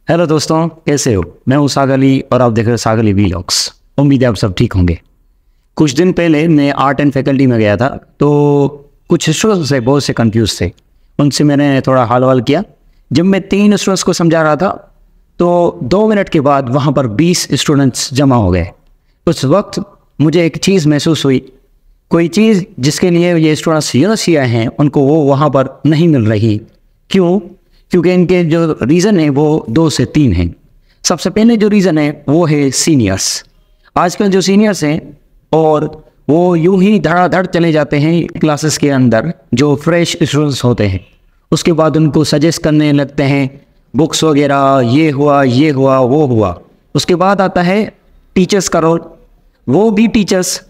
Hello दोस्तों, कैसे हो। मैं हूँ सागर अली और आप देख रहे हो सागर अली व्लॉग्स। उम्मीद है आप सब ठीक होंगे। कुछ दिन पहले मैं आर्ट एंड फैकल्टी में गया था, तो कुछ स्टूडेंट्स से बहुत से कंफ्यूज थे। उनसे मैंने थोड़ा हाल वाल किया। जब मैं 3 स्टूडेंट्स को समझा रहा था तो 2 मिनट के बाद वहाँ पर 20 स्टूडेंट्स जमा हो गए। उस वक्त मुझे एक चीज़ महसूस हुई, कोई चीज़ जिसके लिए ये स्टूडेंट्स यूनिवर्सिटी आए हैं उनको वो वहाँ पर नहीं मिल रही। क्यों? क्योंकि इनके जो रीज़न है वो 2 से 3 हैं। सबसे पहले जो रीज़न है वो है सीनियर्स। आजकल जो सीनियर्स हैं और वो यूं ही धड़ाधड़ चले जाते हैं क्लासेस के अंदर, जो फ्रेश स्टूडेंट्स होते हैं। उसके बाद उनको सजेस्ट करने लगते हैं बुक्स वगैरह, ये हुआ वो हुआ। उसके बाद आता है टीचर्स का रोल। वो भी टीचर्स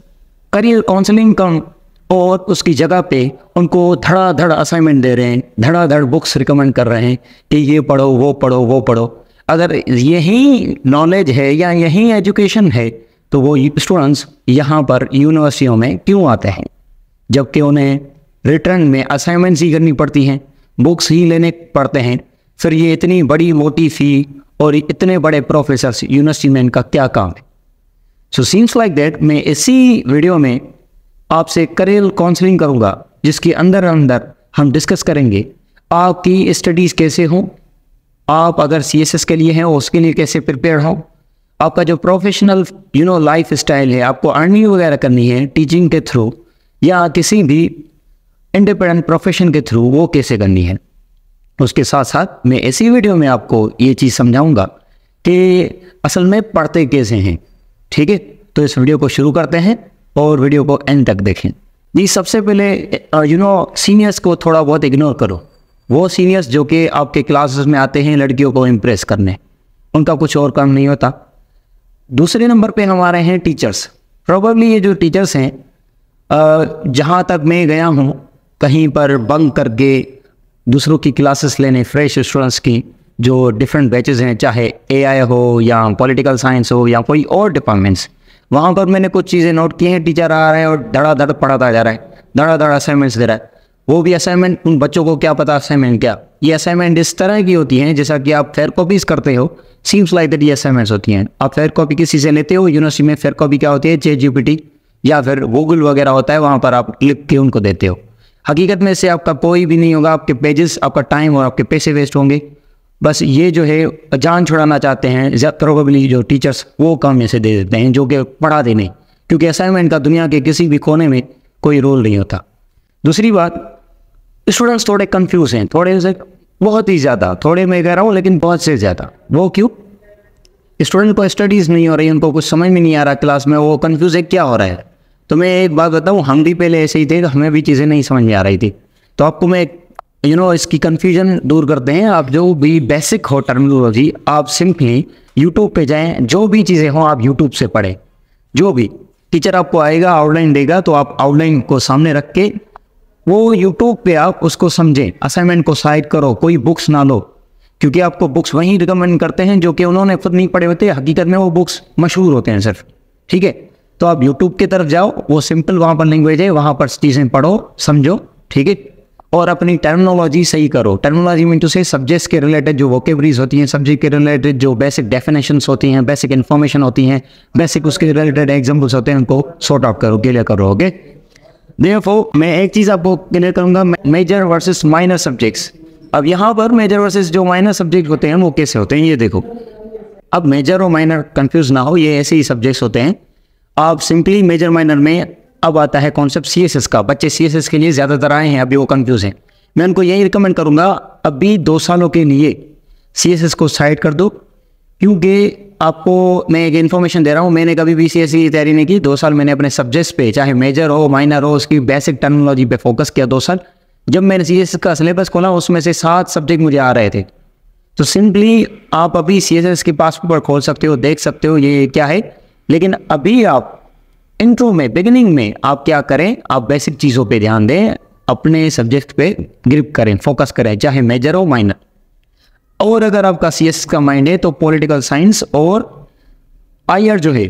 करियर काउंसलिंग कम और उसकी जगह पे उनको धड़ाधड़ असाइनमेंट दे रहे हैं, धड़ाधड़ बुक्स रिकमेंड कर रहे हैं कि ये पढ़ो वो पढ़ो वो पढ़ो। अगर यही नॉलेज है या यही एजुकेशन है तो वो स्टूडेंट्स यहाँ पर यूनिवर्सिटियों में क्यों आते हैं, जबकि उन्हें रिटर्न में असाइनमेंट्स ही करनी पड़ती हैं, बुक्स ही लेने पड़ते हैं। फिर ये इतनी बड़ी मोटी फ़ी और इतने बड़े प्रोफेसर्स यूनिवर्सिटी में, इनका क्या काम है। सो सीम्स लाइक दैट मैं इसी वीडियो में आपसे करियर काउंसलिंग करूंगा, जिसके अंदर अंदर हम डिस्कस करेंगे आपकी स्टडीज़ कैसे हों, आप अगर सीएसएस के लिए हैं उसके लिए कैसे प्रिपेयर हो, आपका जो प्रोफेशनल लाइफ स्टाइल है, आपको अर्निंग वगैरह करनी है टीचिंग के थ्रू या किसी भी इंडिपेंडेंट प्रोफेशन के थ्रू, वो कैसे करनी है। उसके साथ साथ मैं इसी वीडियो में आपको ये चीज़ समझाऊंगा कि असल में पढ़ते कैसे हैं। ठीक है, तो इस वीडियो को शुरू करते हैं और वीडियो को एंड तक देखें। जी, सबसे पहले सीनियर्स को थोड़ा बहुत इग्नोर करो। वो सीनियर्स जो कि आपके क्लासेस में आते हैं लड़कियों को इम्प्रेस करने, उनका कुछ और काम नहीं होता। दूसरे नंबर पे हमारे हैं टीचर्स। प्रोबेबली ये जो टीचर्स हैं, जहाँ तक मैं गया हूँ कहीं पर बंक करके दूसरों की क्लासेस लेने, फ्रेश स्टूडेंट्स की जो डिफरेंट बैचेस हैं, चाहे एआई हो या पॉलिटिकल साइंस हो या कोई और डिपार्टमेंट्स, वहाँ पर मैंने कुछ चीज़ें नोट की हैं। टीचर आ रहा है और धड़ाधड़ पढ़ाता जा रहा है, धड़ाधड़ असाइनमेंट्स दे रहा है। वो भी असाइनमेंट, उन बच्चों को क्या पता असाइनमेंट क्या। ये असाइनमेंट इस तरह की होती हैं जैसा कि आप फेयर कॉपीज़ करते हो। सीम्स लाइक दैट ये असाइनमेंट्स होती हैं। आप फेयर कॉपी किसी से लेते हो, यूनिवर्सिटी में फेयर कॉपी क्या होती है, ChatGPT या फिर गूगल वगैरह होता है, वहाँ पर आप लिख के उनको देते हो। हकीकत में से आपका कोई भी नहीं होगा, आपके पेजेस, आपका टाइम और आपके पैसे वेस्ट होंगे। बस ये जो है जान छुड़ाना चाहते हैं प्रोबेबली जो टीचर्स, वो काम में से दे देते हैं जो कि पढ़ाते नहीं, क्योंकि असाइनमेंट का दुनिया के किसी भी कोने में कोई रोल नहीं होता। दूसरी बात, स्टूडेंट्स थोड़े कंफ्यूज हैं, थोड़े से बहुत ही ज़्यादा, थोड़े मैं कह रहा हूँ लेकिन बहुत से ज़्यादा। वो क्यों? स्टूडेंट को स्टडीज़ नहीं हो रही, उनको कुछ समझ में नहीं आ रहा क्लास में, वो कंफ्यूज है क्या हो रहा है। तो मैं एक बात बताऊँ, हम भी पहले ऐसे ही थे, तो हमें भी चीज़ें नहीं समझ में आ रही थी। तो आपको मैं इसकी कन्फ्यूजन दूर करते हैं। आप जो भी बेसिक हो टर्मिनोलॉजी, आप सिंपली यूट्यूब पे जाएं, जो भी चीज़ें हों आप यूट्यूब से पढ़ें। जो भी टीचर आपको आएगा, आउटलाइन देगा, तो आप आउटलाइन को सामने रख के वो यूट्यूब पे आप उसको समझें। असाइनमेंट को साइड करो, कोई बुक्स ना लो, क्योंकि आपको बुक्स वहीं रिकमेंड करते हैं जो कि उन्होंने खुद नहीं पढ़े होते। हकीकत में वो बुक्स मशहूर होते हैं सिर्फ। ठीक है, तो आप यूट्यूब की तरफ जाओ, वो सिंपल वहाँ पर लैंग्वेज है, वहाँ पर चीज़ें पढ़ो, समझो। ठीक है, और अपनी टर्मिनोलॉजी सही करो। टर्मिनोलॉजी मीन टू से सब्जेक्ट्स के रिलेटेड जो वोकेबरीज होती हैं, सब्जेक्ट के रिलेटेड जो बेसिक डेफिनेशंस होती हैं, बेसिक इन्फॉर्मेशन होती हैं, बेसिक उसके रिलेटेड एग्जाम्पल्स होते हैं, उनको सॉर्ट आउट करो, क्लियर करो। ओके, देयरफॉर मैं एक चीज़ आपको क्लियर करूँगा, मेजर वर्सेस माइनर सब्जेक्ट्स। अब यहाँ पर मेजर वर्सेस जो माइनर सब्जेक्ट होते हैं वो कैसे होते हैं, ये देखो। अब मेजर और माइनर कंफ्यूज ना हो, ये ऐसे ही सब्जेक्ट्स होते हैं। आप सिंपली मेजर माइनर में अब आता है कॉन्सेप्ट सीएसएस का। बच्चे सीएसएस के लिए ज़्यादातर आए हैं, अभी वो कंफ्यूज हैं। मैं उनको यही रिकमेंड करूँगा, अभी 2 सालों के लिए सीएसएस को साइड कर दो, क्योंकि आपको मैं एक इन्फॉर्मेशन दे रहा हूँ, मैंने कभी भी सीएसएस की तैयारी नहीं की। 2 साल मैंने अपने सब्जेक्ट्स पे, चाहे मेजर हो माइनर हो, उसकी बेसिक टर्मिनोलॉजी पे फोकस किया 2 साल। जब मैंने सीएसएस का सिलेबस खोला, उसमें से 7 सब्जेक्ट मुझे आ रहे थे। तो सिंपली आप अभी सीएसएस के पासवर्ड पर खोल सकते हो, देख सकते हो ये क्या है। लेकिन अभी आप इंट्रो में, बिगिनिंग में आप क्या करें, आप बेसिक चीज़ों पे ध्यान दें, अपने सब्जेक्ट पे ग्रिप करें, फोकस करें, चाहे मेजर हो माइनर। और अगर आपका सीएस का माइंड है तो पॉलिटिकल साइंस और आईआर जो है,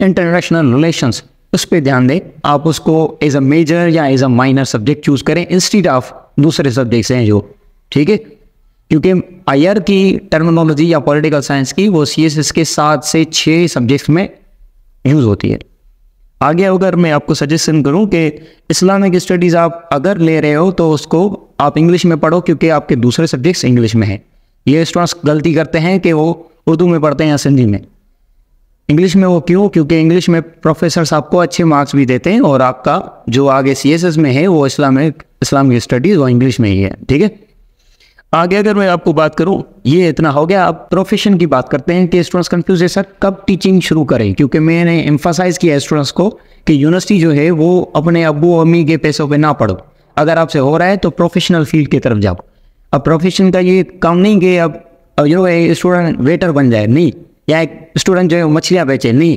इंटरनेशनल रिलेशंस, उस पर ध्यान दें। आप उसको एज अ मेजर या as a minor subject choose करें इंस्टीड ऑफ दूसरे सब्जेक्ट्स हैं जो। ठीक है, क्योंकि आईआर की टर्मिनोलॉजी या पॉलिटिकल साइंस की वो सीएसएस के 7 से 6 सब्जेक्ट्स में यूज़ होती है। आगे अगर मैं आपको सजेशन करूं कि इस्लामिक स्टडीज़ आप अगर ले रहे हो तो उसको आप इंग्लिश में पढ़ो, क्योंकि आपके दूसरे सब्जेक्ट्स इंग्लिश में हैं। ये स्टूडेंट्स गलती करते हैं कि वो उर्दू में पढ़ते हैं या सिंधी में। इंग्लिश में वो क्यों? क्योंकि इंग्लिश में प्रोफेसर्स आपको अच्छे मार्क्स भी देते हैं और आपका जो आगे सीएसएस में है वो इस्लामिक स्टडीज़ वो इंग्लिश में ही है। ठीक है, आगे अगर मैं आपको बात करूं, ये इतना हो गया। अब प्रोफेशन की बात करते हैं कि स्टूडेंट्स कंफ्यूज है, सर कब टीचिंग शुरू करें? क्योंकि मैंने एम्फासाइज किया स्टूडेंट्स को कि यूनिवर्सिटी जो है वो अपने अब्बू अम्मी के पैसों पे ना पढ़ो। अगर आपसे हो रहा है तो प्रोफेशनल फील्ड की तरफ जाओ। अब प्रोफेशन का ये काम नहीं कि अब स्टूडेंट वेटर बन जाए, नहीं, या एक स्टूडेंट जो है मछलियाँ बेचे, नहीं।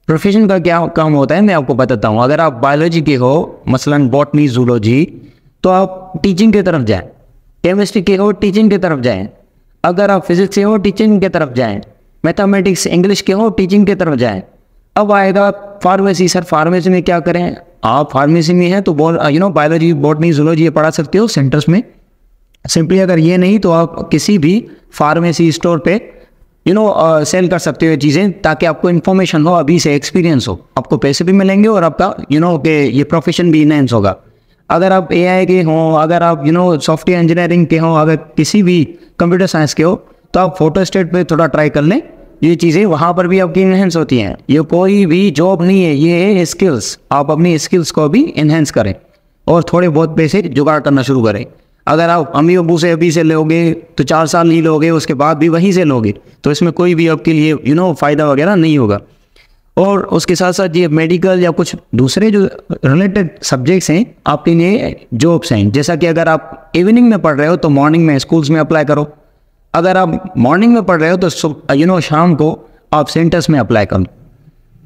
प्रोफेशन का क्या काम होता है मैं आपको बताता हूँ। अगर आप बायोलॉजी के हो, मसलन बॉटनी, जूलॉजी, तो आप टीचिंग की तरफ जाएँ। केमिस्ट्री के हो, टीचिंग की तरफ जाएं। अगर आप फिजिक्स से हो, टीचिंग की तरफ जाएं। मैथमेटिक्स, इंग्लिश के हो, टीचिंग की तरफ जाएं। अब आएगा फार्मेसी। सर फार्मेसी में क्या करें? आप फार्मेसी में हैं तो बायोलॉजी, बॉटनी, जूलॉजी ये पढ़ा सकते हो सेंटर्स में। सिंपली अगर ये नहीं तो आप किसी भी फार्मेसी स्टोर पे सेल कर सकते हो ये चीज़ें, ताकि आपको इन्फॉर्मेशन हो, अभी से एक्सपीरियंस हो, आपको पैसे भी मिलेंगे और आपका कि ये प्रोफेशन भी इनहेंस होगा। अगर आप एआई के हों, अगर आप सॉफ्टवेयर इंजीनियरिंग के हों, अगर किसी भी कंप्यूटर साइंस के हो, तो आप फोटो स्टेट पे थोड़ा ट्राई कर लें। ये चीज़ें वहाँ पर भी आपकी इनहेंस होती हैं। ये कोई भी जॉब नहीं है, ये है स्किल्स। आप अपनी स्किल्स को भी इनहेंस करें और थोड़े बहुत पैसे जुगाड़ करना शुरू करें। अगर आप अम्मी अब्बू से अभी से लोगे तो 4 साल ही लोगे, उसके बाद भी वहीं से लोगे, तो इसमें कोई भी आपके लिए फ़ायदा वगैरह नहीं होगा। और उसके साथ साथ ये मेडिकल या कुछ दूसरे जो रिलेटेड सब्जेक्ट्स हैं आपके लिए जॉब्स हैं। जैसा कि अगर आप इवनिंग में पढ़ रहे हो तो मॉर्निंग में स्कूल्स में अप्लाई करो। अगर आप मॉर्निंग में पढ़ रहे हो तो शाम को आप सेंटर्स में अप्लाई करो।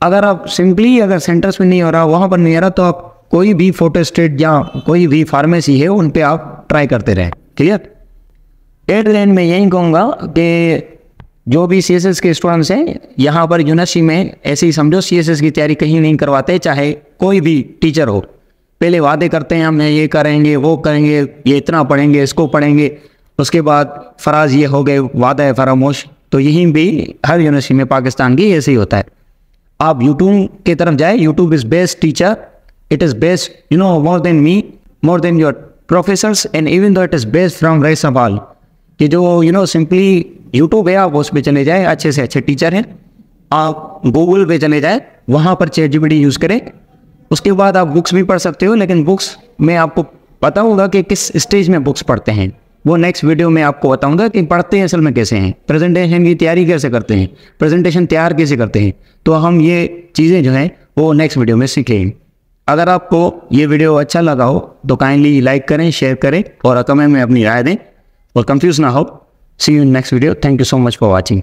अगर आप सिंपली अगर सेंटर्स में नहीं हो रहा, वहाँ पर नहीं आ रहा, तो आप कोई भी फोटो स्टेट या कोई भी फार्मेसी है उन पर आप ट्राई करते रहें। ठीक है, एट द एंड में यही कहूँगा कि जो भी सीएसएस के स्टूडेंट्स हैं यहाँ पर यूनिवर्सिटी में ऐसे ही समझो सीएसएस की तैयारी कहीं नहीं करवाते, चाहे कोई भी टीचर हो। पहले वादे करते हैं हम ये करेंगे, वो करेंगे, ये इतना पढ़ेंगे, इसको पढ़ेंगे, उसके बाद फराज ये हो गए, वादा है फरामोश। तो यहीं भी हर यूनिवर्सिटी में पाकिस्तान की ऐसे ही होता है। आप यूट्यूब की तरफ जाए, YouTube is best teacher, it is best more than me, more than your professors, and even though it is best from rice of all. कि जो सिंपली यूट्यूब है, आप उस पर चले जाए, अच्छे से अच्छे टीचर हैं। आप गूगल पे चले जाए, वहाँ पर ChatGPT यूज़ करें। उसके बाद आप बुक्स भी पढ़ सकते हो, लेकिन बुक्स में आपको बताऊँगा कि किस स्टेज में बुक्स पढ़ते हैं। वो नेक्स्ट वीडियो में आपको बताऊँगा कि पढ़ते हैं असल में कैसे हैं, प्रेजेंटेशन की तैयारी कैसे करते हैं, प्रेजेंटेशन तैयार कैसे करते हैं। तो हम ये चीज़ें जो हैं वो नेक्स्ट वीडियो में सीखेंगे। अगर आपको ये वीडियो अच्छा लगा हो तो काइंडली लाइक करें, शेयर करें और कमेंट में अपनी राय दें और कंफ्यूज ना हो। See you in next video. Thank you so much for watching.